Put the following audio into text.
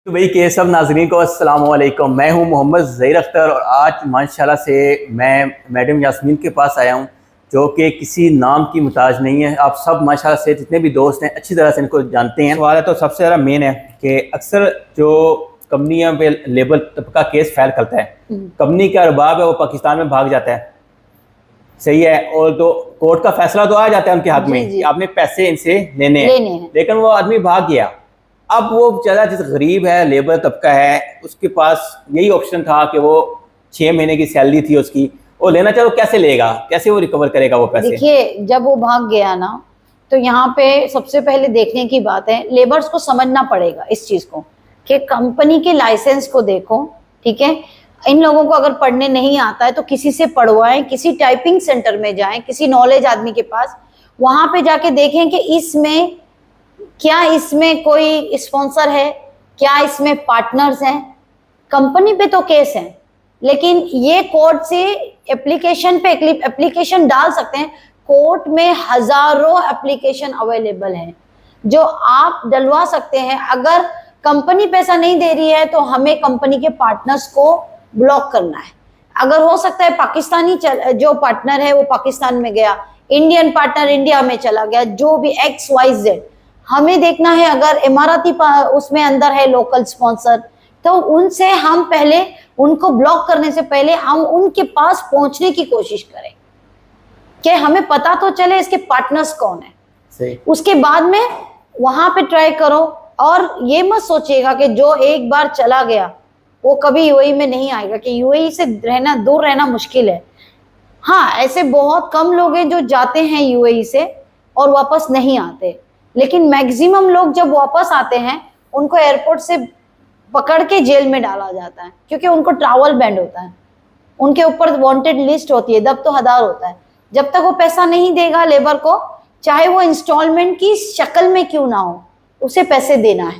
तो भाई के सब नाजरीन को अस्सलाम वालेकुम। मैं हूं मोहम्मद ज़हीर अख्तर और आज माशाल्लाह से मैं मैडम यास्मीन के पास आया हूं जो कि किसी नाम की मुताज नहीं है। आप सब माशाल्लाह से जितने भी दोस्त हैं अच्छी तरह से इनको जानते हैं। सवाल है तो सबसे ज़्यादा मेन है कि अक्सर जो कंपनियां पे लेबर तबका केस फाइल करता है, कंपनी का अरबाब है वो पाकिस्तान में भाग जाता है, सही है, और तो कोर्ट का फैसला तो आ जाता है उनके हक में कि आपने पैसे इनसे लेने हैं, लेकिन वो आदमी भाग गया। अब वो बेचारा जिस गरीब है, लेबर तबका है, उसके पास यही ऑप्शन था कि वो 6 महीने की सैलरी थी उसकी, वो लेना चाहे, वो कैसे लेगा, कैसे वो रिकवर करेगा वो पैसे? देखिए, जब वो भाग गया ना, तो यहाँ पे सबसे पहले देखने की बात है, लेबर्स को समझना पड़ेगा इस चीज को कि कंपनी के लाइसेंस को देखो, ठीक है। इन लोगों को अगर पढ़ने नहीं आता है तो किसी से पढ़वाएं, किसी टाइपिंग सेंटर में जाएं, किसी नॉलेज आदमी के पास, वहां पे जाके देखें कि इसमें क्या, इसमें कोई स्पॉन्सर है क्या, इसमें पार्टनर्स हैं। कंपनी पे तो केस है, लेकिन ये कोर्ट से एप्लीकेशन पे एप्लीकेशन डाल सकते हैं। कोर्ट में हजारों एप्लीकेशन अवेलेबल हैं जो आप डलवा सकते हैं। अगर कंपनी पैसा नहीं दे रही है तो हमें कंपनी के पार्टनर्स को ब्लॉक करना है। अगर हो सकता है पाकिस्तानी जो पार्टनर है वो पाकिस्तान में गया, इंडियन पार्टनर इंडिया में चला गया, जो भी XYZ, हमें देखना है। अगर इमारती उसमें अंदर है लोकल स्पॉन्सर, तो उनसे हम पहले, उनको ब्लॉक करने से पहले हम उनके पास पहुंचने की कोशिश करें कि हमें पता तो चले इसके पार्टनर्स कौन है। उसके बाद में वहां पे ट्राई करो, और ये मत सोचिएगा कि जो एक बार चला गया वो कभी यूएई में नहीं आएगा, कि यूएई से दूर रहना मुश्किल है। हाँ, ऐसे बहुत कम लोग हैं जो जाते हैं यूएई से और वापस नहीं आते, लेकिन मैक्सिमम लोग जब वापस आते हैं उनको एयरपोर्ट से पकड़ के जेल में डाला जाता है, क्योंकि उनको ट्रैवल बैंड होता है, उनके ऊपर वांटेड लिस्ट होती है, दब तो हदार होता है। जब तक वो पैसा नहीं देगा लेबर को, चाहे वो इंस्टॉलमेंट की शक्ल में क्यों ना हो, उसे पैसे देना है।